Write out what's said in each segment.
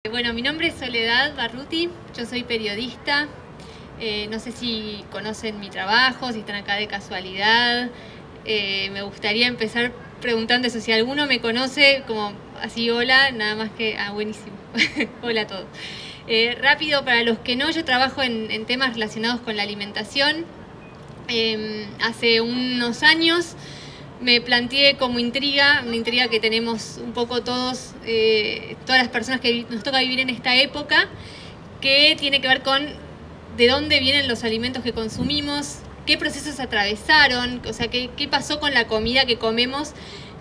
Bueno, mi nombre es Soledad Barruti, yo soy periodista. No sé si conocen mi trabajo, si están acá de casualidad. Me gustaría empezar preguntando eso, si alguno me conoce como así, hola, nada más que... buenísimo. Hola a todos. Rápido, para los que no, yo trabajo en temas relacionados con la alimentación. Hace unos años me planteé como intriga, una intriga que tenemos un poco todos, todas las personas que nos toca vivir en esta época, que tiene que ver con de dónde vienen los alimentos que consumimos, qué procesos atravesaron, o sea, qué pasó con la comida que comemos,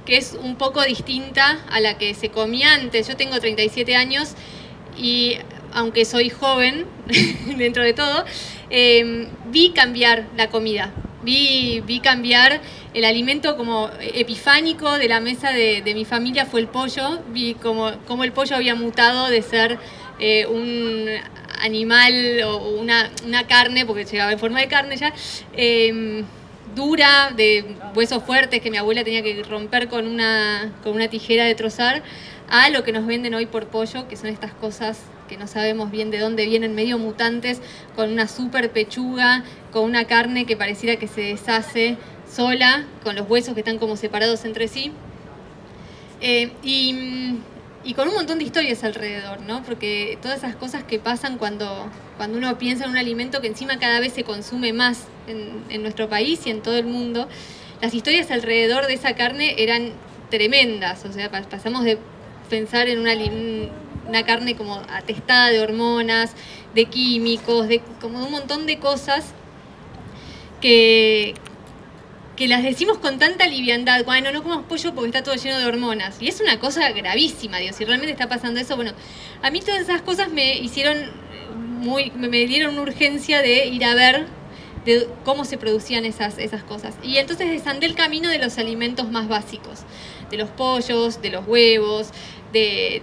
que es un poco distinta a la que se comía antes. Yo tengo 37 años y aunque soy joven, dentro de todo, vi cambiar la comida. Vi cambiar el alimento como epifánico de la mesa de mi familia fue el pollo. Vi como el pollo había mutado de ser un animal o una carne, porque llegaba en forma de carne ya, dura, de huesos fuertes que mi abuela tenía que romper con una tijera de trozar, a lo que nos venden hoy por pollo, que son estas cosas que no sabemos bien de dónde vienen, medio mutantes, con una super pechuga, con una carne que pareciera que se deshace sola, con los huesos que están como separados entre sí. Y con un montón de historias alrededor, ¿no? Porque todas esas cosas que pasan cuando uno piensa en un alimento que encima cada vez se consume más en nuestro país y en todo el mundo, las historias alrededor de esa carne eran tremendas. O sea, pasamos de pensar en una carne como atestada de hormonas, de químicos, de como un montón de cosas que las decimos con tanta liviandad. Bueno, no comamos pollo porque está todo lleno de hormonas. Y es una cosa gravísima, Dios, si realmente está pasando eso. Bueno, a mí todas esas cosas me dieron una urgencia de ir a ver de cómo se producían esas cosas. Y entonces desandé el camino de los alimentos más básicos, de los pollos, de los huevos, de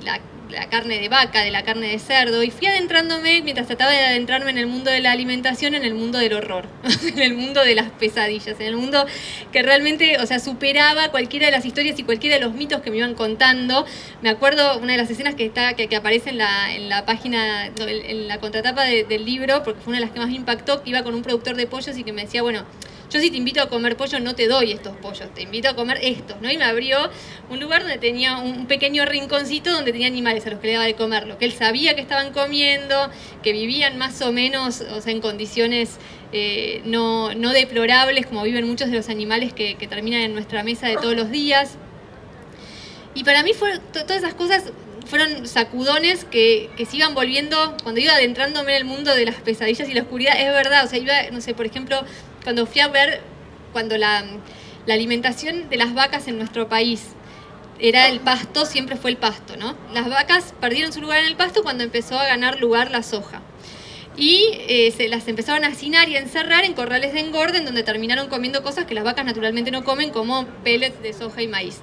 la carne de vaca, de la carne de cerdo, y fui adentrándome, mientras trataba de adentrarme en el mundo de la alimentación, en el mundo del horror, en el mundo de las pesadillas, en el mundo que realmente, o sea, superaba cualquiera de las historias y cualquiera de los mitos que me iban contando. Me acuerdo una de las escenas que aparece en la página, en la contratapa del libro, porque fue una de las que más me impactó, que iba con un productor de pollos y que me decía, bueno, yo si te invito a comer pollo no te doy estos pollos, te invito a comer estos, ¿no? Y me abrió un lugar donde tenía un pequeño rinconcito donde tenía animales a los que le daba de comer, lo que él sabía que estaban comiendo, que vivían más o menos, o sea, en condiciones no deplorables, como viven muchos de los animales que terminan en nuestra mesa de todos los días. Y para mí todas esas cosas fueron sacudones que se iban volviendo, cuando iba adentrándome en el mundo de las pesadillas y la oscuridad, es verdad, o sea, iba, no sé, por ejemplo, cuando fui a ver, cuando la alimentación de las vacas en nuestro país era el pasto, siempre fue el pasto, ¿no? Las vacas perdieron su lugar en el pasto cuando empezó a ganar lugar la soja. Y se las empezaron a hacinar y a encerrar en corrales de engorde, en donde terminaron comiendo cosas que las vacas naturalmente no comen, como pellets de soja y maíz.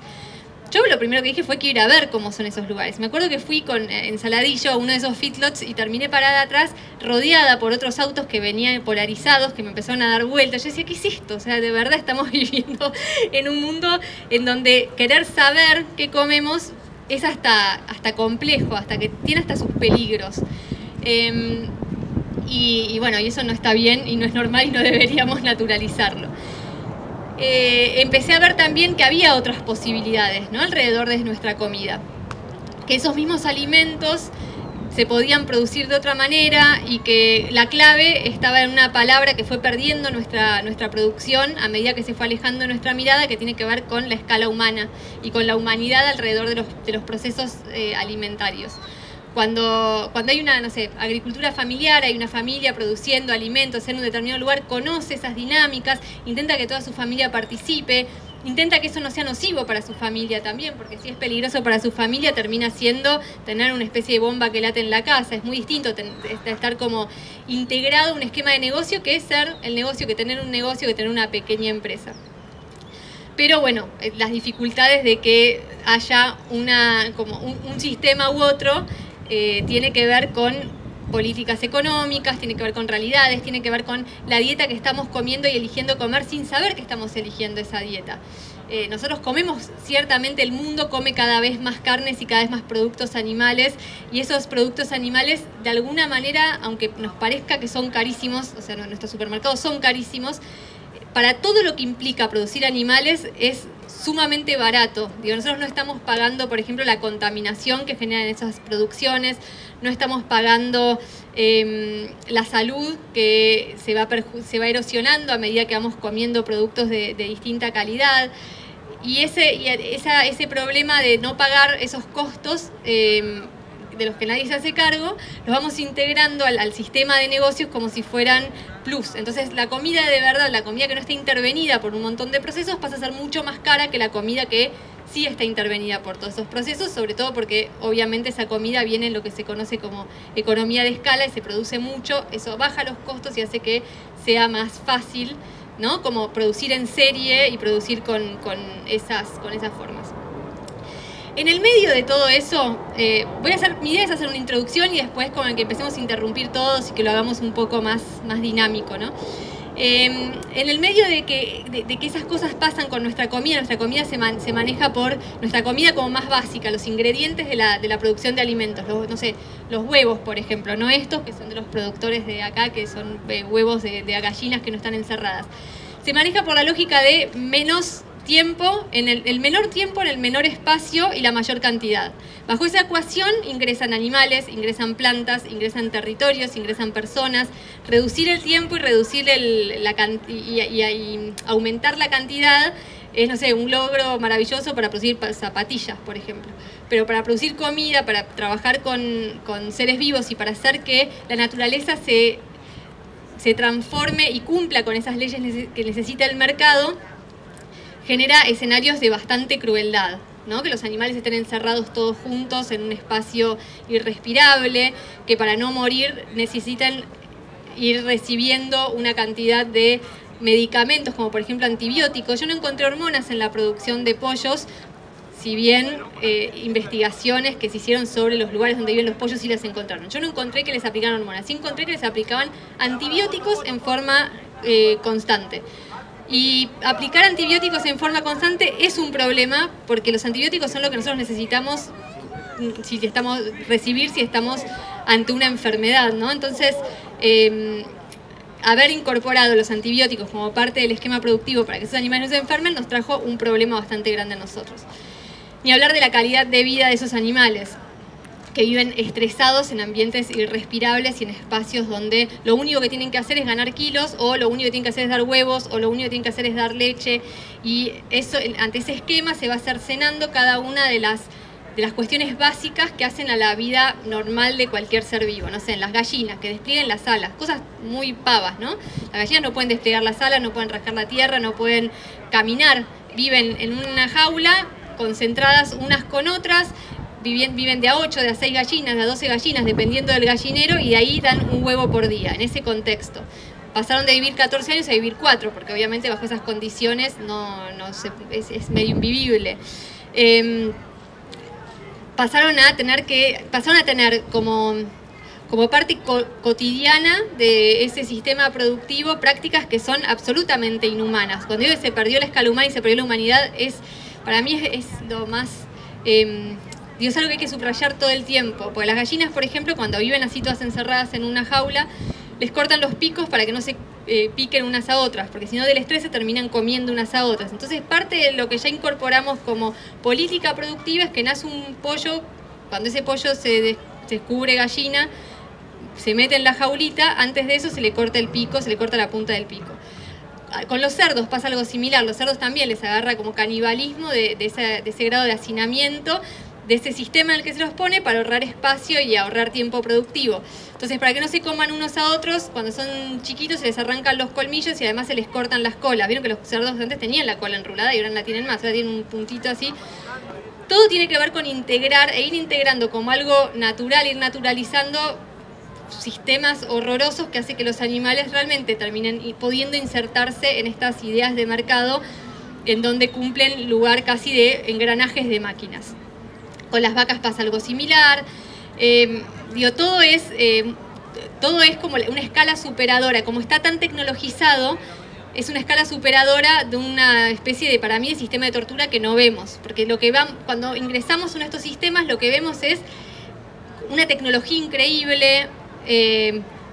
Yo lo primero que dije fue que ir a ver cómo son esos lugares. Me acuerdo que fui con Ensaladillo a uno de esos feedlots y terminé parada atrás, rodeada por otros autos que venían polarizados, que me empezaron a dar vueltas. Yo decía, ¿qué es esto? O sea, de verdad estamos viviendo en un mundo en donde querer saber qué comemos es hasta complejo, hasta que tiene hasta sus peligros. Y bueno, y eso no está bien y no es normal y no deberíamos naturalizarlo. Empecé a ver también que había otras posibilidades, ¿no?, alrededor de nuestra comida, que esos mismos alimentos se podían producir de otra manera y que la clave estaba en una palabra que fue perdiendo nuestra producción a medida que se fue alejando nuestra mirada, que tiene que ver con la escala humana y con la humanidad alrededor de los procesos alimentarios. Cuando hay una, no sé, agricultura familiar, hay una familia produciendo alimentos en un determinado lugar, conoce esas dinámicas, intenta que toda su familia participe, intenta que eso no sea nocivo para su familia también, porque si es peligroso para su familia termina siendo tener una especie de bomba que late en la casa. Es muy distinto estar como integrado a un esquema de negocio que es ser el negocio, que tener un negocio, que tener una pequeña empresa. Pero bueno, las dificultades de que haya como un sistema u otro tiene que ver con políticas económicas, tiene que ver con realidades, tiene que ver con la dieta que estamos comiendo y eligiendo comer sin saber que estamos eligiendo esa dieta. nosotros comemos, ciertamente el mundo come cada vez más carnes y cada vez más productos animales, y esos productos animales de alguna manera, aunque nos parezca que son carísimos, o sea, nuestros supermercados son carísimos, para todo lo que implica producir animales es sumamente barato. Digo, nosotros no estamos pagando, por ejemplo, la contaminación que generan esas producciones, no estamos pagando la salud que se va erosionando a medida que vamos comiendo productos de distinta calidad. Y ese problema de no pagar esos costos de los que nadie se hace cargo, los vamos integrando al sistema de negocios como si fueran plus. Entonces la comida de verdad, la comida que no está intervenida por un montón de procesos, pasa a ser mucho más cara que la comida que sí está intervenida por todos esos procesos, sobre todo porque obviamente esa comida viene en lo que se conoce como economía de escala y se produce mucho, eso baja los costos y hace que sea más fácil, ¿no? Como producir en serie y producir con esas formas. En el medio de todo eso, mi idea es hacer una introducción y después con que empecemos a interrumpir todos y que lo hagamos un poco más dinámico, ¿no? En el medio de que esas cosas pasan con nuestra comida se maneja por nuestra comida como más básica, los ingredientes de la producción de alimentos, no sé, los huevos, por ejemplo, no estos que son de los productores de acá, que son huevos de gallinas que no están encerradas. Se maneja por la lógica de menos tiempo, en el menor tiempo, en el menor espacio y la mayor cantidad. Bajo esa ecuación ingresan animales, ingresan plantas, ingresan territorios, ingresan personas. Reducir el tiempo y reducir y aumentar la cantidad es, no sé, un logro maravilloso para producir zapatillas, por ejemplo. Pero para producir comida, para trabajar con seres vivos y para hacer que la naturaleza se transforme y cumpla con esas leyes que necesita el mercado, genera escenarios de bastante crueldad, ¿no? Que los animales estén encerrados todos juntos en un espacio irrespirable, que para no morir necesitan ir recibiendo una cantidad de medicamentos, como por ejemplo antibióticos. Yo no encontré hormonas en la producción de pollos, si bien investigaciones que se hicieron sobre los lugares donde viven los pollos sí las encontraron. Yo no encontré que les aplicaran hormonas, sí encontré que les aplicaban antibióticos en forma constante. Y aplicar antibióticos en forma constante es un problema porque los antibióticos son lo que nosotros necesitamos si estamos ante una enfermedad, ¿no? Entonces, haber incorporado los antibióticos como parte del esquema productivo para que esos animales no se enfermen nos trajo un problema bastante grande a nosotros. Ni hablar de la calidad de vida de esos animales, que viven estresados en ambientes irrespirables y en espacios donde lo único que tienen que hacer es ganar kilos, o lo único que tienen que hacer es dar huevos, o lo único que tienen que hacer es dar leche, y eso, ante ese esquema se va cercenando cada una de las cuestiones básicas que hacen a la vida normal de cualquier ser vivo. No sé, en las gallinas, que desplieguen las alas, cosas muy pavas, ¿no? Las gallinas no pueden desplegar las alas, no pueden rascar la tierra, no pueden caminar, viven en una jaula, concentradas unas con otras, viven de a 8, de a 6 gallinas, de a 12 gallinas, dependiendo del gallinero, y de ahí dan un huevo por día, en ese contexto. Pasaron de vivir 14 años a vivir 4, porque obviamente bajo esas condiciones es medio invivible. Pasaron a tener como parte cotidiana de ese sistema productivo prácticas que son absolutamente inhumanas. Cuando digo que se perdió la escala humana y se perdió la humanidad, para mí es lo más... es algo que hay que subrayar todo el tiempo, porque las gallinas, por ejemplo, cuando viven así todas encerradas en una jaula, les cortan los picos para que no se piquen unas a otras, porque si no del estrés se terminan comiendo unas a otras. Entonces parte de lo que ya incorporamos como política productiva es que nace un pollo, cuando ese pollo se descubre gallina, se mete en la jaulita, antes de eso se le corta el pico, se le corta la punta del pico. Con los cerdos pasa algo similar, los cerdos también les agarra como canibalismo de ese grado de hacinamiento, de ese sistema en el que se los pone para ahorrar espacio y ahorrar tiempo productivo. Entonces, para que no se coman unos a otros, cuando son chiquitos se les arrancan los colmillos y además se les cortan las colas. Vieron que los cerdos antes tenían la cola enrulada y ahora no la tienen más, ahora tienen un puntito así. Todo tiene que ver con integrar e ir integrando como algo natural, ir naturalizando sistemas horrorosos que hace que los animales realmente terminen pudiendo insertarse en estas ideas de mercado en donde cumplen lugar casi de engranajes de máquinas. Con las vacas pasa algo similar. Todo es como una escala superadora. Como está tan tecnologizado, es una escala superadora de una especie de, para mí, de sistema de tortura que no vemos. Porque cuando ingresamos en estos sistemas, lo que vemos es una tecnología increíble,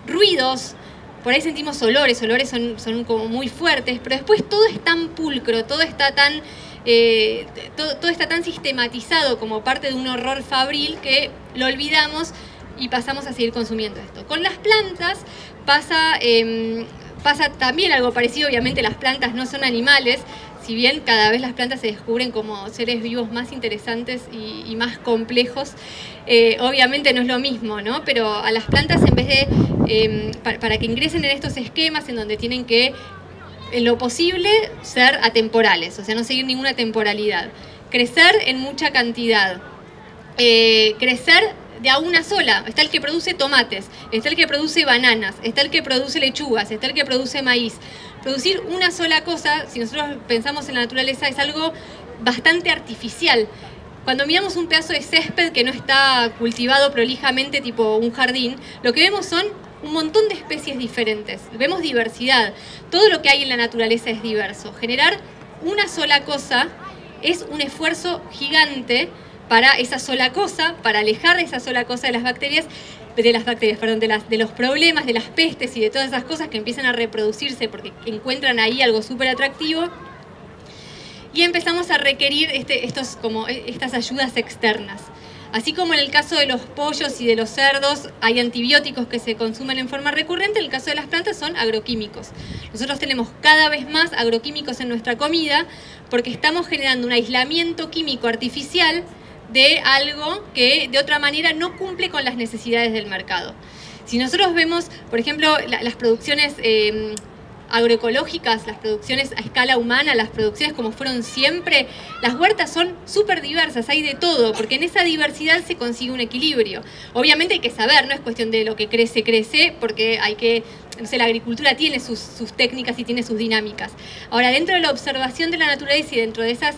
ruidos, por ahí sentimos olores son como muy fuertes, pero después todo es tan pulcro, todo está tan sistematizado como parte de un horror fabril que lo olvidamos y pasamos a seguir consumiendo esto. Con las plantas pasa también algo parecido. Obviamente las plantas no son animales, si bien cada vez las plantas se descubren como seres vivos más interesantes y más complejos, obviamente no es lo mismo, ¿no? Pero a las plantas, en vez de, para que ingresen en estos esquemas en donde tienen que, en lo posible, ser atemporales, o sea, no seguir ninguna temporalidad, crecer en mucha cantidad, crecer de a una sola. Está el que produce tomates, está el que produce bananas, está el que produce lechugas, está el que produce maíz. Producir una sola cosa, si nosotros pensamos en la naturaleza, es algo bastante artificial. Cuando miramos un pedazo de césped que no está cultivado prolijamente, tipo un jardín, lo que vemos son un montón de especies diferentes. Vemos diversidad. Todo lo que hay en la naturaleza es diverso. Generar una sola cosa es un esfuerzo gigante para esa sola cosa, para alejar esa sola cosa de las bacterias, de los problemas, de las pestes y de todas esas cosas que empiezan a reproducirse porque encuentran ahí algo súper atractivo. Y empezamos a requerir estas ayudas externas. Así como en el caso de los pollos y de los cerdos hay antibióticos que se consumen en forma recurrente, en el caso de las plantas son agroquímicos. Nosotros tenemos cada vez más agroquímicos en nuestra comida porque estamos generando un aislamiento químico artificial de algo que de otra manera no cumple con las necesidades del mercado. Si nosotros vemos, por ejemplo, las producciones agroecológicas, las producciones a escala humana, las producciones como fueron siempre, las huertas son súper diversas, hay de todo, porque en esa diversidad se consigue un equilibrio. Obviamente hay que saber, no es cuestión de lo que crece, porque hay que, no sé, la agricultura tiene sus técnicas y tiene sus dinámicas. Ahora, dentro de la observación de la naturaleza y dentro de esas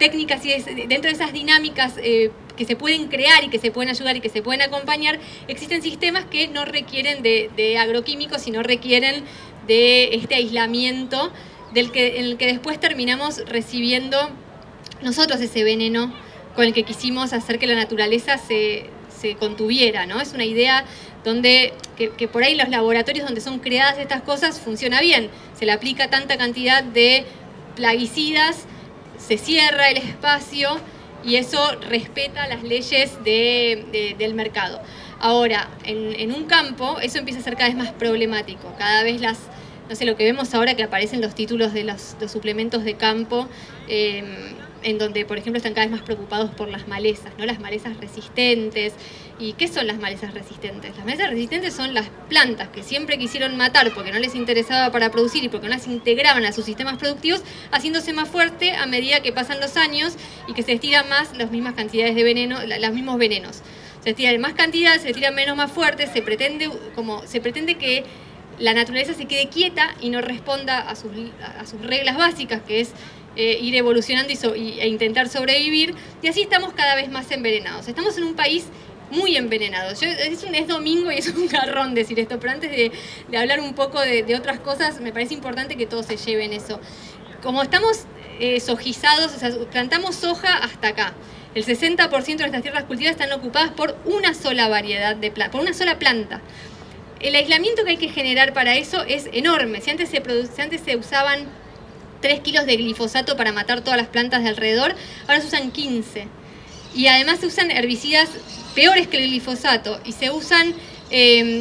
técnicas y dentro de esas dinámicas que se pueden crear y que se pueden ayudar y que se pueden acompañar, existen sistemas que no requieren de agroquímicos, sino requieren de este aislamiento en el que después terminamos recibiendo nosotros ese veneno con el que quisimos hacer que la naturaleza se contuviera, ¿no? Es una idea que por ahí los laboratorios donde son creadas estas cosas funciona bien, se le aplica tanta cantidad de plaguicidas, se cierra el espacio y eso respeta las leyes del mercado. Ahora, en un campo, eso empieza a ser cada vez más problemático. Cada vez no sé, lo que vemos ahora que aparecen los títulos de los suplementos de campo, en donde, por ejemplo, están cada vez más preocupados por las malezas, ¿no? Las malezas resistentes. ¿Y qué son las malezas resistentes? Las malezas resistentes son las plantas que siempre quisieron matar porque no les interesaba para producir y porque no las integraban a sus sistemas productivos, haciéndose más fuerte a medida que pasan los años y que se estiran más las mismas cantidades de veneno, los mismos venenos. Se tiran más cantidad, se tiran menos más fuerte, se pretende que la naturaleza se quede quieta y no responda a sus reglas básicas, que es ir evolucionando e intentar sobrevivir, y así estamos cada vez más envenenados. Estamos en un país muy envenenado. Es domingo y es un garrón decir esto, pero antes de hablar un poco de otras cosas, me parece importante que todos se lleven eso. Como estamos sojizados, o sea, plantamos soja hasta acá. El 60% de nuestras tierras cultivadas están ocupadas por una sola variedad de plantas, por una sola planta. El aislamiento que hay que generar para eso es enorme. Si antes se usaban 3 kilos de glifosato para matar todas las plantas de alrededor, ahora se usan 15. Y además se usan herbicidas peores que el glifosato y se usan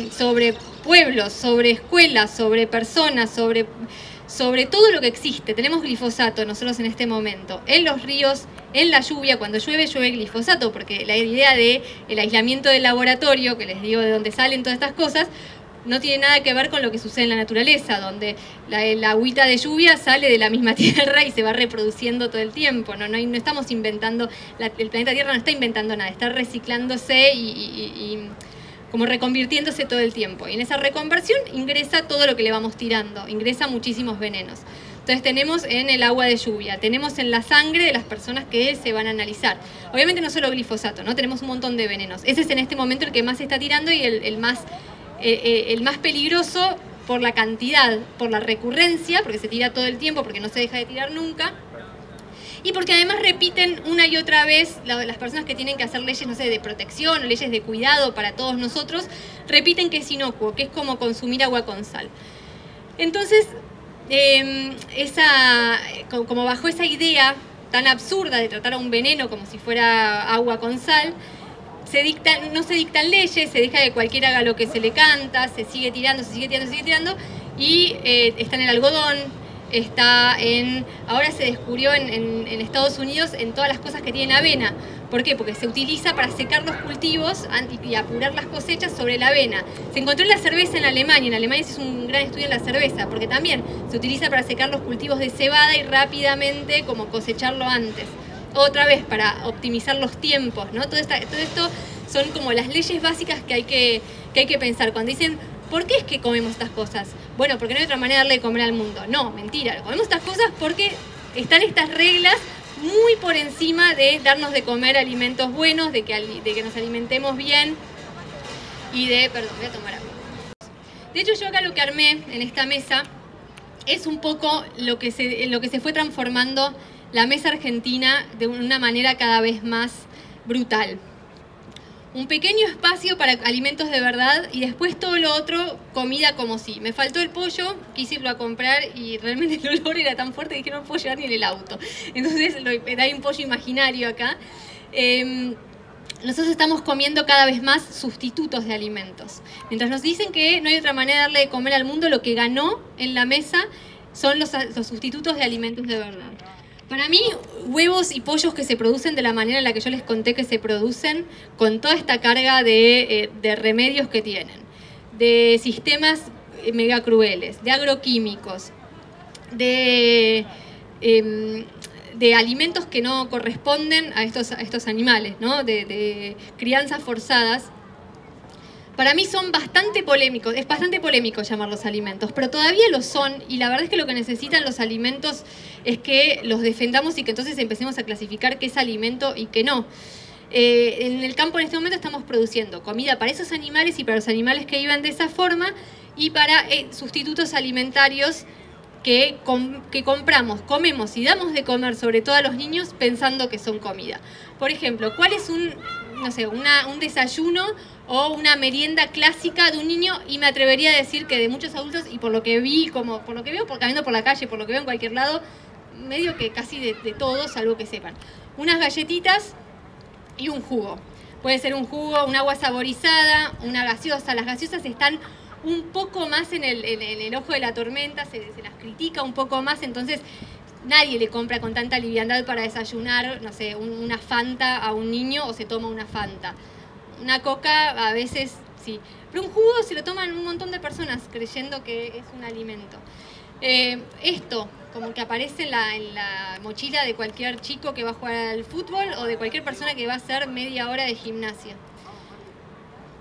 sobre pueblos, sobre escuelas, sobre personas, sobre todo lo que existe. Tenemos glifosato nosotros en este momento, en los ríos, en la lluvia, cuando llueve glifosato, porque la idea del aislamiento del laboratorio, que les digo de dónde salen todas estas cosas, no tiene nada que ver con lo que sucede en la naturaleza, donde la agüita de lluvia sale de la misma tierra y se va reproduciendo todo el tiempo. No estamos inventando, el planeta Tierra no está inventando nada, está reciclándose y como reconvirtiéndose todo el tiempo. Y en esa reconversión ingresa todo lo que le vamos tirando, ingresa muchísimos venenos. Entonces tenemos en el agua de lluvia, tenemos en la sangre de las personas que se van a analizar. Obviamente no solo glifosato, ¿no? Tenemos un montón de venenos. Ese es en este momento el que más se está tirando y el más peligroso por la cantidad, por la recurrencia, porque se tira todo el tiempo, porque no se deja de tirar nunca, y porque además repiten una y otra vez, las personas que tienen que hacer leyes, no sé, de protección o leyes de cuidado para todos nosotros, repiten que es inocuo, que es como consumir agua con sal. Entonces, como bajo esa idea tan absurda de tratar a un veneno como si fuera agua con sal, no se dictan leyes, se deja que cualquiera haga lo que se le canta, se sigue tirando, y está en el algodón, ahora se descubrió en Estados Unidos en todas las cosas que tienen avena. ¿Por qué? Porque se utiliza para secar los cultivos y apurar las cosechas sobre la avena. Se encontró en la cerveza en Alemania. En Alemania se hizo un gran estudio en la cerveza, porque también se utiliza para secar los cultivos de cebada y rápidamente como cosecharlo antes. Otra vez, para optimizar los tiempos, ¿no? Todo esto son como las leyes básicas que hay que pensar. Cuando dicen, ¿por qué es que comemos estas cosas? Bueno, porque no hay otra manera de darle de comer al mundo. No, mentira. Comemos estas cosas porque están estas reglas muy por encima de darnos de comer alimentos buenos, de que nos alimentemos bien y perdón, voy a tomar agua. De hecho, yo acá lo que armé en esta mesa es un poco lo que se fue transformando la mesa argentina de una manera cada vez más brutal. Un pequeño espacio para alimentos de verdad y después todo lo otro, comida como si. Me faltó el pollo, quise irlo a comprar y realmente el olor era tan fuerte que dije no puedo llevar ni en el auto. Entonces hay un pollo imaginario acá. Nosotros estamos comiendo cada vez más sustitutos de alimentos. Mientras nos dicen que no hay otra manera de darle de comer al mundo, lo que ganó en la mesa son los sustitutos de alimentos de verdad. Para mí, huevos y pollos que se producen de la manera en la que yo les conté que se producen, con toda esta carga de remedios que tienen, de sistemas mega crueles, de agroquímicos, de alimentos que no corresponden a estos animales, ¿no? de crianzas forzadas, para mí son bastante polémicos, es bastante polémico llamarlos alimentos, pero todavía lo son y la verdad es que lo que necesitan los alimentos es que los defendamos y que entonces empecemos a clasificar qué es alimento y qué no. En el campo en este momento estamos produciendo comida para esos animales y para los animales que vivan de esa forma y para sustitutos alimentarios que comemos y damos de comer sobre todo a los niños pensando que son comida. Por ejemplo, ¿cuál es un desayuno o una merienda clásica de un niño? Y me atrevería a decir que de muchos adultos, y por lo que veo caminando por la calle, por lo que veo en cualquier lado, medio que casi de todos, salvo que sepan. Unas galletitas y un jugo. Puede ser un jugo, un agua saborizada, una gaseosa. Las gaseosas están un poco más en el ojo de la tormenta, se las critica un poco más, entonces nadie le compra con tanta liviandad para desayunar, no sé, una Fanta a un niño o se toma una Fanta. Una Coca a veces sí, pero un jugo se lo toman un montón de personas creyendo que es un alimento. Esto como que aparece en la mochila de cualquier chico que va a jugar al fútbol o de cualquier persona que va a hacer media hora de gimnasia.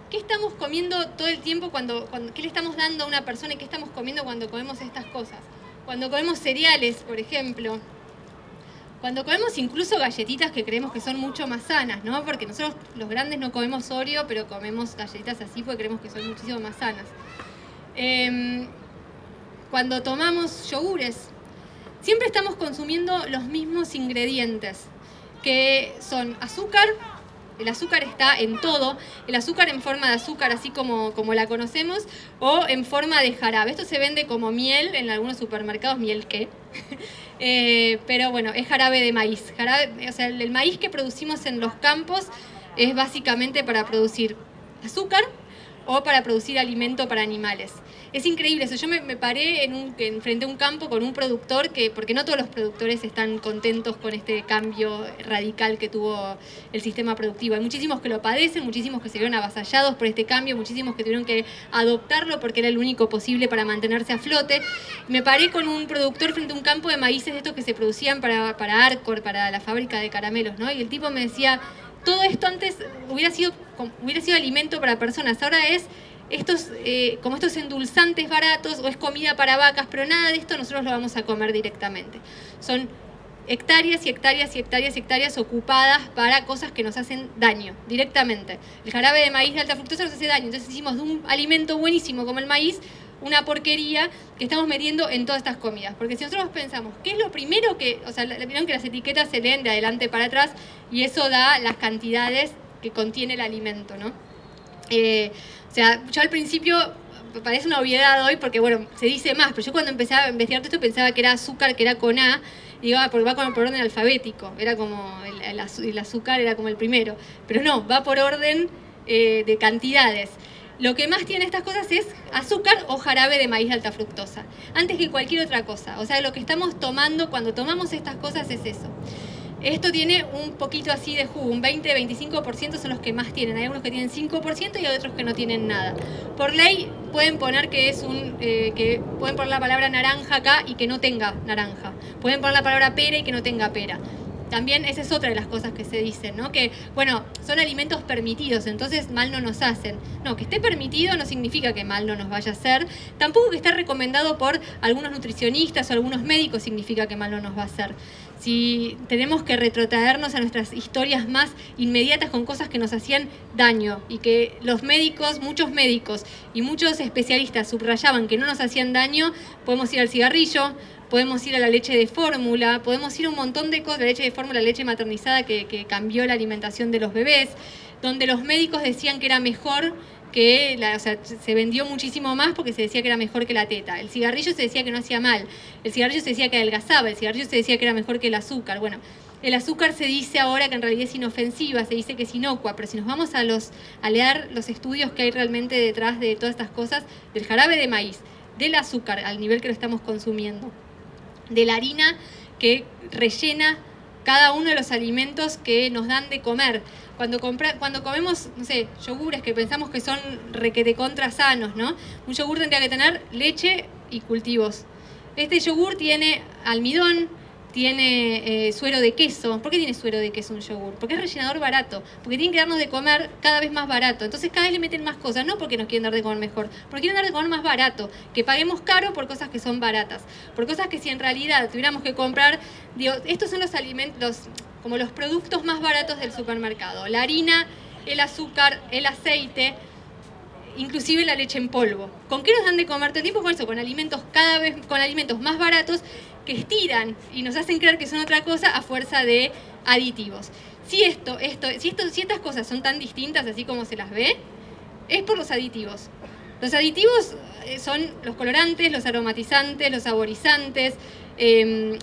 ¿Qué estamos comiendo todo el tiempo qué le estamos dando a una persona y qué estamos comiendo cuando comemos estas cosas? Cuando comemos cereales, por ejemplo. Cuando comemos incluso galletitas que creemos que son mucho más sanas, ¿no? Porque nosotros los grandes no comemos Oreo, pero comemos galletitas así porque creemos que son muchísimo más sanas. Cuando tomamos yogures, siempre estamos consumiendo los mismos ingredientes, que son azúcar. El azúcar está en todo, el azúcar en forma de azúcar así como la conocemos o en forma de jarabe. Esto se vende como miel en algunos supermercados, miel qué. Pero bueno, es jarabe de maíz. O sea, el maíz que producimos en los campos es básicamente para producir azúcar o para producir alimento para animales. Es increíble eso. Yo me paré frente a un campo con un productor porque no todos los productores están contentos con este cambio radical que tuvo el sistema productivo. Hay muchísimos que lo padecen, muchísimos que se vieron avasallados por este cambio, muchísimos que tuvieron que adoptarlo porque era el único posible para mantenerse a flote. Me paré con un productor frente a un campo de maíces de estos que se producían para Arcor, para la fábrica de caramelos, ¿no? Y el tipo me decía, todo esto antes hubiera sido alimento para personas, ahora es como estos endulzantes baratos o es comida para vacas, pero nada de esto nosotros lo vamos a comer directamente. Son hectáreas y hectáreas y hectáreas y hectáreas ocupadas para cosas que nos hacen daño directamente. El jarabe de maíz de alta fructosa nos hace daño, entonces hicimos de un alimento buenísimo como el maíz una porquería que estamos metiendo en todas estas comidas. Porque si nosotros pensamos, ¿qué es lo primero que...? O sea, vieron que las etiquetas se leen de adelante para atrás y eso da las cantidades que contiene el alimento, ¿no? O sea, yo al principio parece una obviedad hoy porque, bueno, se dice más, pero yo cuando empecé a investigar todo esto pensaba que era azúcar, que era con A, y digo, porque va por orden alfabético, era como el azúcar era como el primero, pero no, va por orden de cantidades. Lo que más tiene estas cosas es azúcar o jarabe de maíz de alta fructosa, antes que cualquier otra cosa. O sea, lo que estamos tomando cuando tomamos estas cosas es eso. Esto tiene un poquito así de jugo, un 20-25% son los que más tienen. Hay algunos que tienen 5% y hay otros que no tienen nada. Por ley pueden poner que es que pueden poner la palabra naranja acá y que no tenga naranja. Pueden poner la palabra pera y que no tenga pera. También esa es otra de las cosas que se dicen, ¿no? Que, bueno, son alimentos permitidos, entonces mal no nos hacen. No, que esté permitido no significa que mal no nos vaya a hacer. Tampoco que esté recomendado por algunos nutricionistas o algunos médicos significa que mal no nos va a hacer. Si tenemos que retrotraernos a nuestras historias más inmediatas con cosas que nos hacían daño y que los médicos, muchos médicos y muchos especialistas subrayaban que no nos hacían daño, podemos ir al cigarrillo, podemos ir a la leche de fórmula, podemos ir a un montón de cosas, la leche de fórmula, la leche maternizada que cambió la alimentación de los bebés, donde los médicos decían que era mejor que, o sea, se vendió muchísimo más porque se decía que era mejor que la teta. El cigarrillo se decía que no hacía mal, el cigarrillo se decía que adelgazaba, el cigarrillo se decía que era mejor que el azúcar. Bueno, el azúcar se dice ahora que en realidad es inofensiva, se dice que es inocua, pero si nos vamos a leer los estudios que hay realmente detrás de todas estas cosas, del jarabe de maíz, del azúcar al nivel que lo estamos consumiendo, de la harina que rellena cada uno de los alimentos que nos dan de comer. Cuando comemos, no sé, yogures que pensamos que son requete contra sanos, ¿no? Un yogur tendría que tener leche y cultivos. Este yogur tiene almidón, tiene suero de queso. ¿Por qué tiene suero de queso un yogur? Porque es rellenador barato, porque tienen que darnos de comer cada vez más barato. Entonces cada vez le meten más cosas, no porque nos quieren dar de comer mejor, porque quieren dar de comer más barato, que paguemos caro por cosas que son baratas, por cosas que si en realidad tuviéramos que comprar, digo, estos son los alimentos, como los productos más baratos del supermercado: la harina, el azúcar, el aceite, inclusive la leche en polvo. ¿Con qué nos dan de comer todo el tiempo? Con eso, con alimentos con alimentos más baratos que estiran y nos hacen creer que son otra cosa a fuerza de aditivos. Si estas cosas son tan distintas así como se las ve, es por los aditivos. Los aditivos son los colorantes, los aromatizantes, los saborizantes,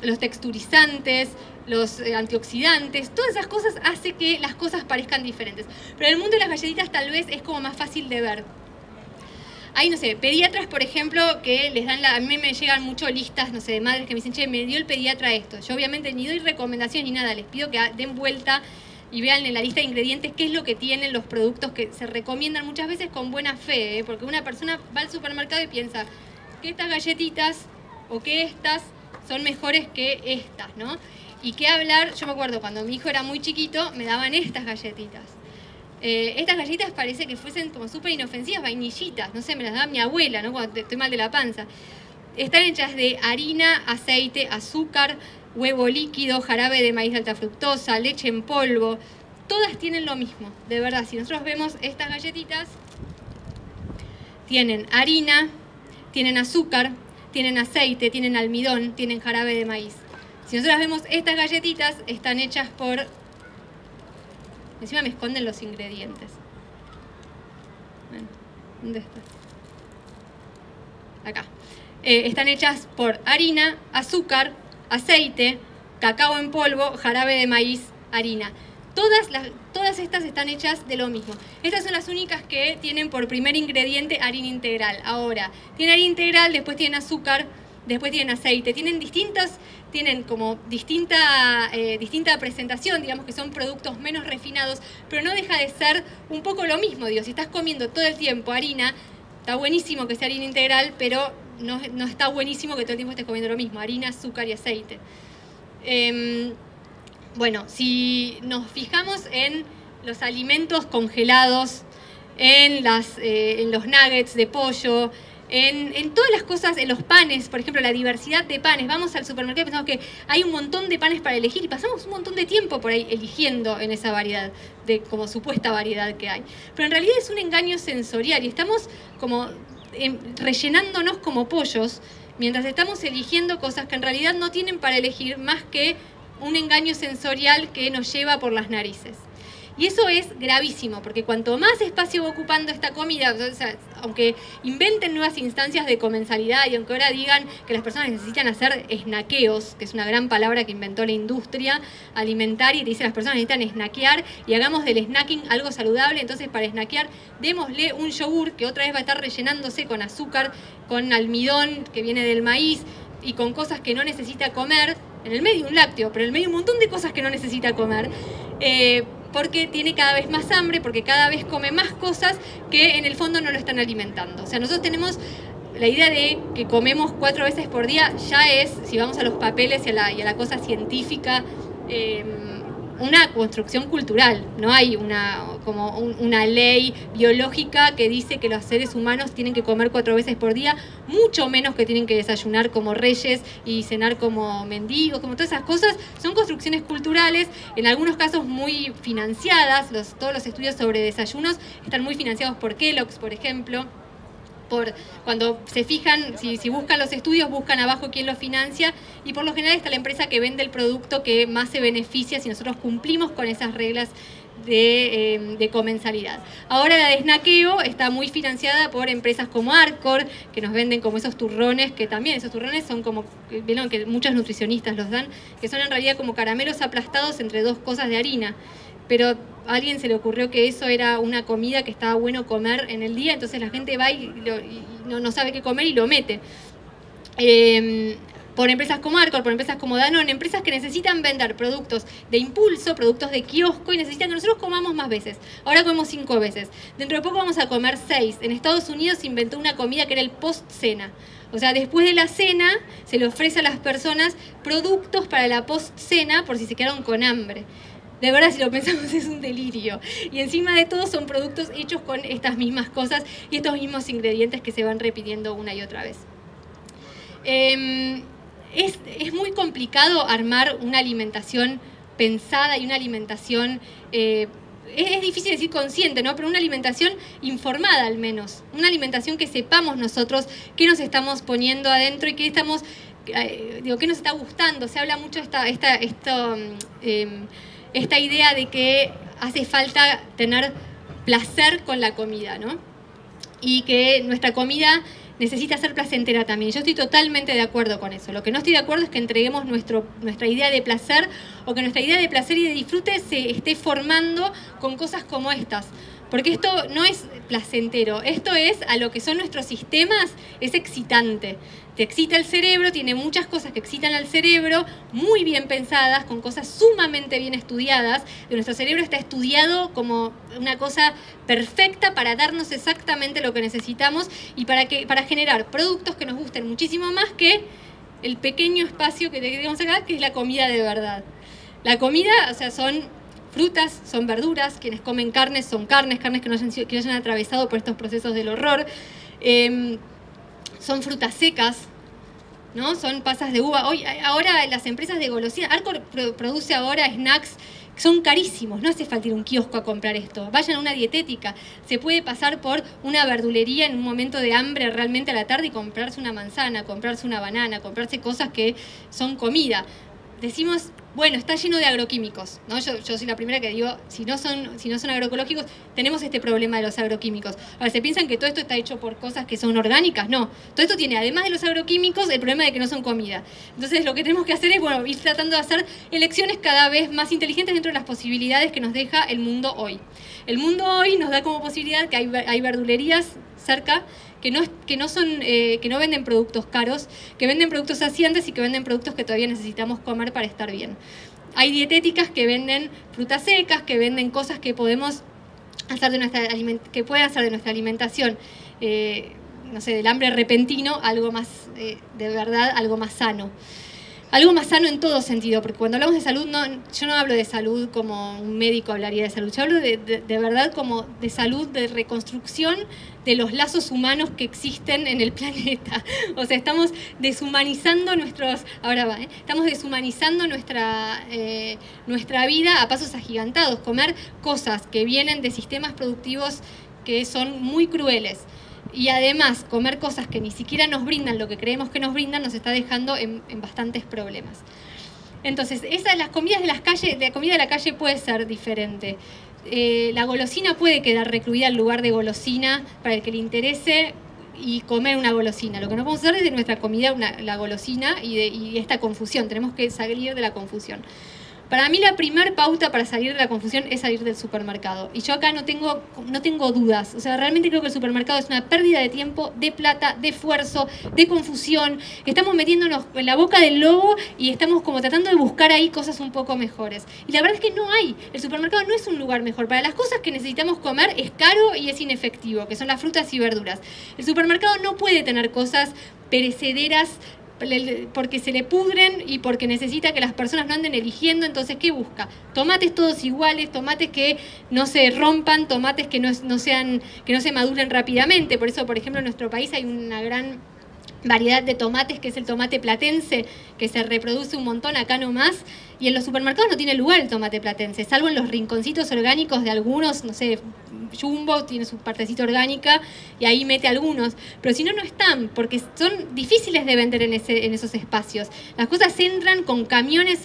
los texturizantes, los antioxidantes. Todas esas cosas hacen que las cosas parezcan diferentes. Pero en el mundo de las galletitas tal vez es como más fácil de ver. Hay, no sé, pediatras, por ejemplo, que les dan a mí me llegan mucho listas, no sé, de madres que me dicen, che, me dio el pediatra esto. Yo obviamente ni doy recomendaciones ni nada, les pido que den vuelta y vean en la lista de ingredientes qué es lo que tienen los productos que se recomiendan muchas veces con buena fe, porque una persona va al supermercado y piensa que estas galletitas o que estas son mejores que estas, ¿no? Y qué hablar, yo me acuerdo cuando mi hijo era muy chiquito, me daban estas galletitas. Estas galletas parece que fuesen como súper inofensivas, vainillitas, no sé, me las daba mi abuela, ¿no? Cuando estoy mal de la panza. Están hechas de harina, aceite, azúcar, huevo líquido, jarabe de maíz de alta fructosa, leche en polvo. Todas tienen lo mismo, de verdad. Si nosotros vemos estas galletitas, tienen harina, tienen azúcar, tienen aceite, tienen almidón, tienen jarabe de maíz. Si nosotros vemos estas galletitas, están hechas por... Encima me esconden los ingredientes. Bueno, ¿dónde está? Acá. Están hechas por harina, azúcar, aceite, cacao en polvo, jarabe de maíz, harina. Todas estas están hechas de lo mismo. Estas son las únicas que tienen por primer ingrediente harina integral. Ahora, tienen harina integral, después tienen azúcar, después tienen aceite. Tienen como distinta presentación, digamos que son productos menos refinados, pero no deja de ser un poco lo mismo. Digo, si estás comiendo todo el tiempo harina, está buenísimo que sea harina integral, pero no está buenísimo que todo el tiempo estés comiendo lo mismo, harina, azúcar y aceite. Bueno, si nos fijamos en los alimentos congelados, en los nuggets de pollo, en todas las cosas, en los panes, por ejemplo, la diversidad de panes. Vamos al supermercado y pensamos que hay un montón de panes para elegir y pasamos un montón de tiempo por ahí eligiendo en esa variedad, como supuesta variedad que hay. Pero en realidad es un engaño sensorial y estamos como rellenándonos como pollos, mientras estamos eligiendo cosas que en realidad no tienen para elegir más que un engaño sensorial que nos lleva por las narices. Y eso es gravísimo, porque cuanto más espacio va ocupando esta comida, o sea, aunque inventen nuevas instancias de comensalidad y aunque ahora digan que las personas necesitan hacer snackeos, que es una gran palabra que inventó la industria alimentaria y te dice las personas necesitan snackear y hagamos del snacking algo saludable, entonces para snackear démosle un yogur que otra vez va a estar rellenándose con azúcar, con almidón que viene del maíz y con cosas que no necesita comer, en el medio un lácteo, pero en el medio un montón de cosas que no necesita comer, porque tiene cada vez más hambre, porque cada vez come más cosas que en el fondo no lo están alimentando. O sea, nosotros tenemos la idea de que comemos 4 veces por día, ya es, si vamos a los papeles y a la cosa científica, una construcción cultural. No hay una ley biológica que dice que los seres humanos tienen que comer 4 veces por día, mucho menos que tienen que desayunar como reyes y cenar como mendigos, como todas esas cosas. Son construcciones culturales, en algunos casos muy financiadas. Todos los estudios sobre desayunos están muy financiados por Kellogg's, por ejemplo. Cuando se fijan, si buscan los estudios, buscan abajo quién los financia y por lo general está la empresa que vende el producto que más se beneficia si nosotros cumplimos con esas reglas de comensalidad. Ahora la de snackeo está muy financiada por empresas como Arcor, que nos venden como esos turrones, que también esos turrones son como, vieron que muchos nutricionistas los dan, que son en realidad como caramelos aplastados entre 2 cosas de harina. Pero a alguien se le ocurrió que eso era una comida que estaba bueno comer en el día, entonces la gente va y no sabe qué comer y lo mete. Por empresas como Arcor, por empresas como Danone, empresas que necesitan vender productos de impulso, productos de kiosco y necesitan que nosotros comamos más veces. Ahora comemos 5 veces. Dentro de poco vamos a comer 6. En Estados Unidos se inventó una comida que era el post-cena. O sea, después de la cena se le ofrece a las personas productos para la post-cena por si se quedaron con hambre. De verdad, si lo pensamos, es un delirio. Y encima de todo son productos hechos con estas mismas cosas y estos mismos ingredientes que se van repitiendo una y otra vez. Es muy complicado armar una alimentación pensada y una alimentación, es difícil decir consciente, ¿no? Pero una alimentación informada al menos. Una alimentación que sepamos nosotros qué nos estamos poniendo adentro y qué estamos, qué nos está gustando. Se habla mucho esta idea de que hace falta tener placer con la comida, ¿no? Y que nuestra comida necesita ser placentera también. Yo estoy totalmente de acuerdo con eso. Lo que no estoy de acuerdo es que entreguemos nuestra idea de placer o que nuestra idea de placer y de disfrute se esté formando con cosas como estas. Porque esto no es placentero, esto es a lo que son nuestros sistemas, es excitante. Te excita el cerebro, tiene muchas cosas que excitan al cerebro, muy bien pensadas, con cosas sumamente bien estudiadas. Nuestro cerebro está estudiado como una cosa perfecta para darnos exactamente lo que necesitamos y para generar productos que nos gusten muchísimo más que el pequeño espacio que tenemos acá, que es la comida de verdad. La comida, o sea, son frutas, son verduras, quienes comen carnes son carnes que no hayan atravesado por estos procesos del horror. Son frutas secas, ¿no? Son pasas de uva. Ahora las empresas de golosinas, Arcor produce ahora snacks que son carísimos, no hace falta ir a un kiosco a comprar esto. Vayan a una dietética, se puede pasar por una verdulería en un momento de hambre realmente a la tarde y comprarse una manzana, comprarse una banana, comprarse cosas que son comida. Decimos, bueno, está lleno de agroquímicos, ¿no? Yo soy la primera que digo, si no son agroecológicos, tenemos este problema de los agroquímicos. Ahora, ¿se piensan que todo esto está hecho por cosas que son orgánicas? No. Todo esto tiene, además de los agroquímicos, el problema de que no son comida. Entonces, lo que tenemos que hacer es, bueno, ir tratando de hacer elecciones cada vez más inteligentes dentro de las posibilidades que nos deja el mundo hoy. El mundo hoy nos da como posibilidad que hay verdulerías cerca que no venden productos caros, que venden productos saciantes y que venden productos que todavía necesitamos comer para estar bien. Hay dietéticas que venden frutas secas, que venden cosas que podemos hacer que pueden hacer de nuestra alimentación, no sé, del hambre repentino, algo más, de verdad, algo más sano. Algo más sano en todo sentido, porque cuando hablamos de salud, yo no hablo de salud como un médico hablaría de salud, yo hablo de verdad como de salud, de reconstrucción de los lazos humanos que existen en el planeta. O sea, estamos deshumanizando estamos deshumanizando nuestra vida a pasos agigantados, comer cosas que vienen de sistemas productivos que son muy crueles. y además comer cosas que ni siquiera nos brindan lo que creemos que nos brindan, nos está dejando en bastantes problemas. Entonces, las comidas de las calles, la comida de la calle puede ser diferente. La golosina puede quedar recluida en lugar de golosina para el que le interese y comer una golosina. Lo que no podemos hacer es de nuestra comida la golosina y esta confusión. Tenemos que salir de la confusión. Para mí la primer pauta para salir de la confusión es salir del supermercado. Y yo acá no tengo dudas. O sea, realmente creo que el supermercado es una pérdida de tiempo, de plata, de esfuerzo, de confusión. Estamos metiéndonos en la boca del lobo y estamos como tratando de buscar ahí cosas un poco mejores. Y la verdad es que no hay. El supermercado no es un lugar mejor. Para las cosas que necesitamos comer es caro y es inefectivo, que son las frutas y verduras. El supermercado no puede tener cosas perecederas porque se le pudren y porque necesita que las personas no anden eligiendo. Entonces, ¿qué busca? Tomates todos iguales, tomates que no se rompan, tomates que no se maduren rápidamente. Por eso, por ejemplo, en nuestro país hay una gran variedad de tomates, que es el tomate platense, que se reproduce un montón acá nomás, y en los supermercados no tiene lugar el tomate platense, salvo en los rinconcitos orgánicos de algunos, no sé, Jumbo tiene su partecita orgánica y ahí mete algunos, pero si no, no están, porque son difíciles de vender en esos espacios. Las cosas entran con camiones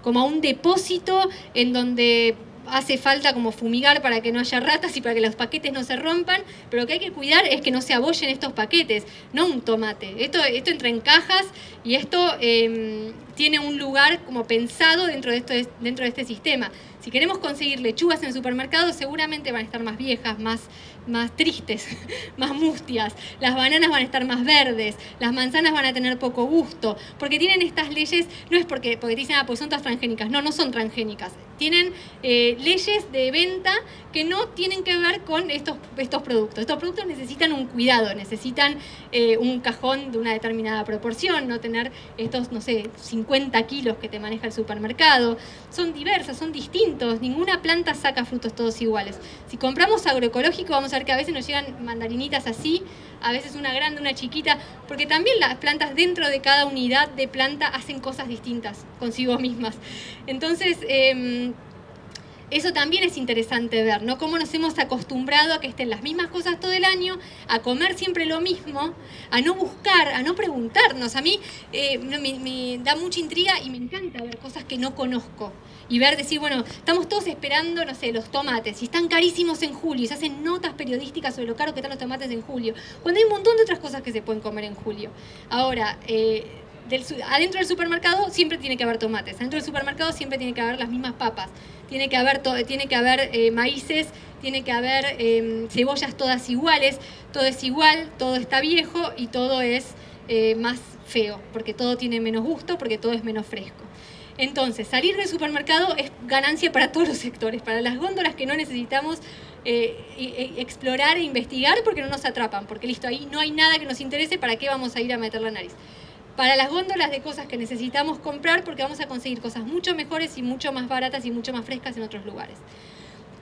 como a un depósito en donde hace falta como fumigar para que no haya ratas y para que los paquetes no se rompan, pero lo que hay que cuidar es que no se abollen estos paquetes, no un tomate. Esto entra en cajas y esto tiene un lugar como pensado dentro de este sistema. Si queremos conseguir lechugas en el supermercado, seguramente van a estar más viejas, más tristes, más mustias. Las bananas van a estar más verdes, las manzanas van a tener poco gusto, porque tienen estas leyes, no es porque te dicen, pues son todas transgénicas. No, no son transgénicas. Tienen leyes de venta que no tienen que ver con estos productos. Estos productos necesitan un cuidado, necesitan un cajón de una determinada proporción, no tener estos, no sé, 50 kilos que te maneja el supermercado. Son diversas, son distintas. Ninguna planta saca frutos todos iguales. Si compramos agroecológico, vamos a ver que a veces nos llegan mandarinitas así, a veces una grande, una chiquita, porque también las plantas dentro de cada unidad de planta hacen cosas distintas consigo mismas. Entonces, eso también es interesante ver, ¿no? Cómo nos hemos acostumbrado a que estén las mismas cosas todo el año, a comer siempre lo mismo, a no buscar, a no preguntarnos. A mí me da mucha intriga y me encanta ver cosas que no conozco. Y decir, bueno, estamos todos esperando, no sé, los tomates, y están carísimos en julio, y se hacen notas periodísticas sobre lo caro que están los tomates en julio, cuando hay un montón de otras cosas que se pueden comer en julio. Ahora, adentro del supermercado siempre tiene que haber tomates, adentro del supermercado siempre tiene que haber las mismas papas, tiene que haber maíces, tiene que haber cebollas todas iguales, todo es igual, todo está viejo y todo es más feo, porque todo tiene menos gusto, porque todo es menos fresco. Entonces, salir del supermercado es ganancia para todos los sectores, para las góndolas que no necesitamos explorar e investigar porque no nos atrapan, porque listo, ahí no hay nada que nos interese, ¿para qué vamos a ir a meter la nariz? Para las góndolas de cosas que necesitamos comprar porque vamos a conseguir cosas mucho mejores y mucho más baratas y mucho más frescas en otros lugares.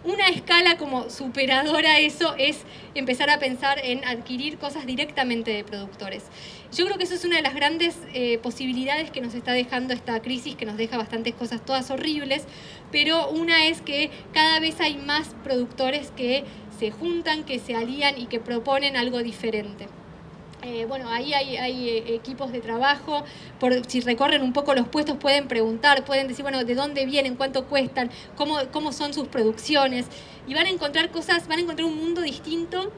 Una escala como superadora a eso es empezar a pensar en adquirir cosas directamente de productores. Yo creo que eso es una de las grandes posibilidades que nos está dejando esta crisis, que nos deja bastantes cosas todas horribles, pero una es que cada vez hay más productores que se juntan, que se alían y que proponen algo diferente. Bueno, ahí hay equipos de trabajo, si recorren un poco los puestos pueden preguntar, pueden decir, bueno, de dónde vienen, cuánto cuestan, cómo son sus producciones, y van a encontrar cosas, van a encontrar un mundo distinto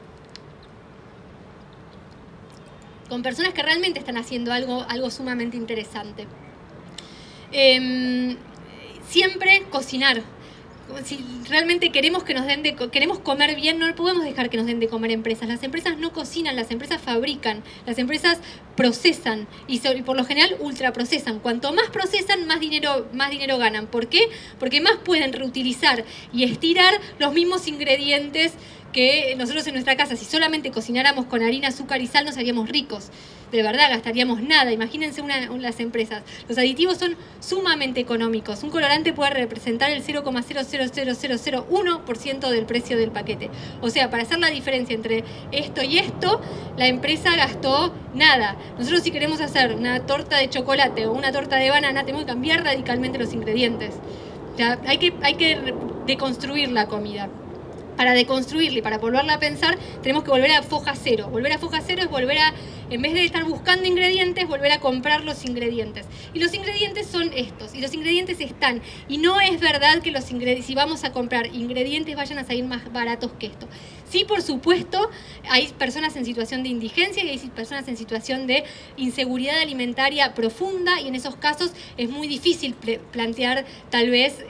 con personas que realmente están haciendo algo sumamente interesante. Siempre cocinar. Si realmente queremos queremos comer bien, no podemos dejar que nos den de comer empresas. Las empresas no cocinan, las empresas fabrican, las empresas procesan y por lo general ultraprocesan. Cuanto más procesan, más dinero ganan. ¿Por qué? Porque más pueden reutilizar y estirar los mismos ingredientes que nosotros en nuestra casa. Si solamente cocináramos con harina, azúcar y sal, nos haríamos ricos. De verdad, gastaríamos nada. Imagínense las empresas. Los aditivos son sumamente económicos. Un colorante puede representar el 0,00001% del precio del paquete. O sea, para hacer la diferencia entre esto y esto, la empresa gastó nada. Nosotros si queremos hacer una torta de chocolate o una torta de banana, tenemos que cambiar radicalmente los ingredientes. O sea, hay que deconstruir la comida. para deconstruirla y para volverla a pensar, tenemos que volver a foja cero. Volver a foja cero es volver a, en vez de estar buscando ingredientes, volver a comprar los ingredientes. Y los ingredientes son estos, y los ingredientes están. Y no es verdad que los ingredientes, si vamos a comprar ingredientes, vayan a salir más baratos que esto. Sí, por supuesto, hay personas en situación de indigencia y hay personas en situación de inseguridad alimentaria profunda, y en esos casos es muy difícil plantear tal vez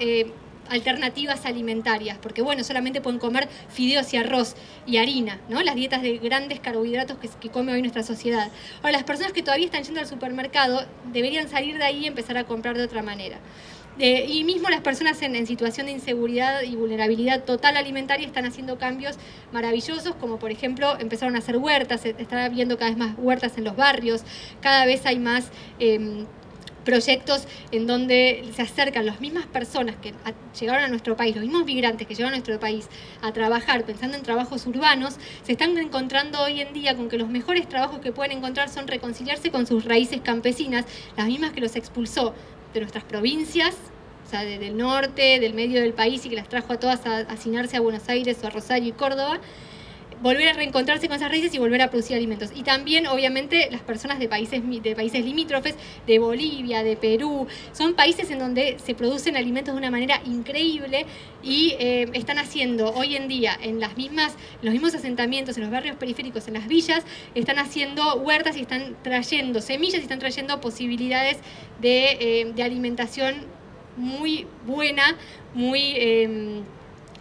alternativas alimentarias, porque bueno, solamente pueden comer fideos y arroz y harina, ¿no? Las dietas de grandes carbohidratos que come hoy nuestra sociedad. Ahora, las personas que todavía están yendo al supermercado deberían salir de ahí y empezar a comprar de otra manera. Y mismo las personas en situación de inseguridad y vulnerabilidad total alimentaria están haciendo cambios maravillosos, como por ejemplo empezaron a hacer huertas, se están viendo cada vez más huertas en los barrios, cada vez hay más proyectos en donde se acercan las mismas personas que llegaron a nuestro país, los mismos migrantes que llegaron a nuestro país a trabajar pensando en trabajos urbanos, se están encontrando hoy en día con que los mejores trabajos que pueden encontrar son reconciliarse con sus raíces campesinas, las mismas que los expulsó de nuestras provincias, o sea, del norte, del medio del país, y que las trajo a todas a hacinarse a Buenos Aires o a Rosario y Córdoba. Volver a reencontrarse con esas raíces y volver a producir alimentos. Y también, obviamente, las personas de países limítrofes, de Bolivia, de Perú, son países en donde se producen alimentos de una manera increíble y están haciendo hoy en día en los mismos asentamientos, en los barrios periféricos, en las villas, están haciendo huertas y están trayendo semillas y están trayendo posibilidades de alimentación muy buena, muy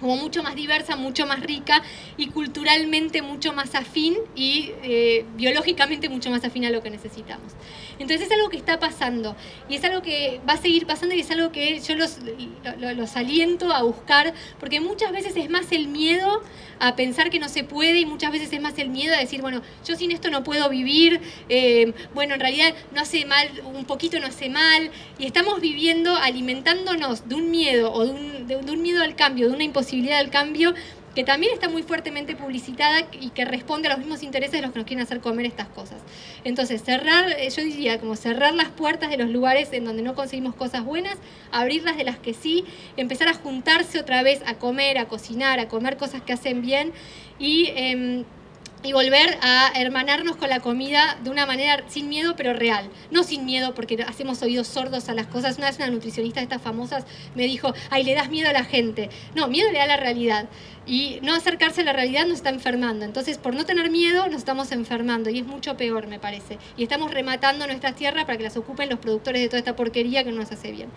como mucho más diversa, mucho más rica y culturalmente mucho más afín y biológicamente mucho más afín a lo que necesitamos. Entonces es algo que está pasando y es algo que va a seguir pasando y es algo que yo los aliento a buscar, porque muchas veces es más el miedo a pensar que no se puede y muchas veces es más el miedo a decir, bueno, yo sin esto no puedo vivir, bueno, en realidad no hace mal, un poquito no hace mal, y estamos viviendo, alimentándonos de un miedo o de un miedo al cambio, de una imposibilidad al cambio, que también está muy fuertemente publicitada y que responde a los mismos intereses de los que nos quieren hacer comer estas cosas. Entonces, yo diría como cerrar las puertas de los lugares en donde no conseguimos cosas buenas, abrirlas de las que sí, empezar a juntarse otra vez a comer, a cocinar, a comer cosas que hacen bien y volver a hermanarnos con la comida de una manera sin miedo, pero real. No sin miedo porque hacemos oídos sordos a las cosas. Una vez una nutricionista de estas famosas me dijo, ay, le das miedo a la gente. No, miedo le da a la realidad. Y no acercarse a la realidad nos está enfermando. Entonces, por no tener miedo, nos estamos enfermando. Y es mucho peor, me parece. Y estamos rematando nuestras tierras para que las ocupen los productores de toda esta porquería que no nos hace bien.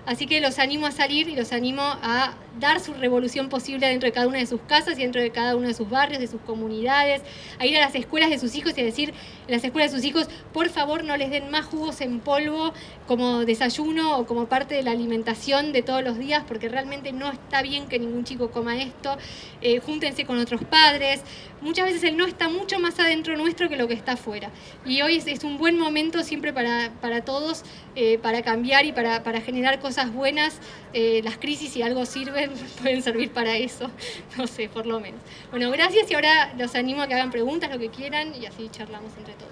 Así que los animo a salir y los animo a dar su revolución posible dentro de cada una de sus casas y dentro de cada uno de sus barrios, de sus comunidades, a ir a las escuelas de sus hijos y a decir en las escuelas de sus hijos, por favor no les den más jugos en polvo como desayuno o como parte de la alimentación de todos los días, porque realmente no está bien que ningún chico coma esto. Júntense con otros padres. Muchas veces el no está mucho más adentro nuestro que lo que está afuera. Y hoy es un buen momento siempre para todos, para cambiar y para generar cosas buenas. Las crisis, si algo sirven, pueden servir para eso. No sé, por lo menos. Bueno, gracias y ahora los animo a que hagan preguntas, lo que quieran, y así charlamos entre todos.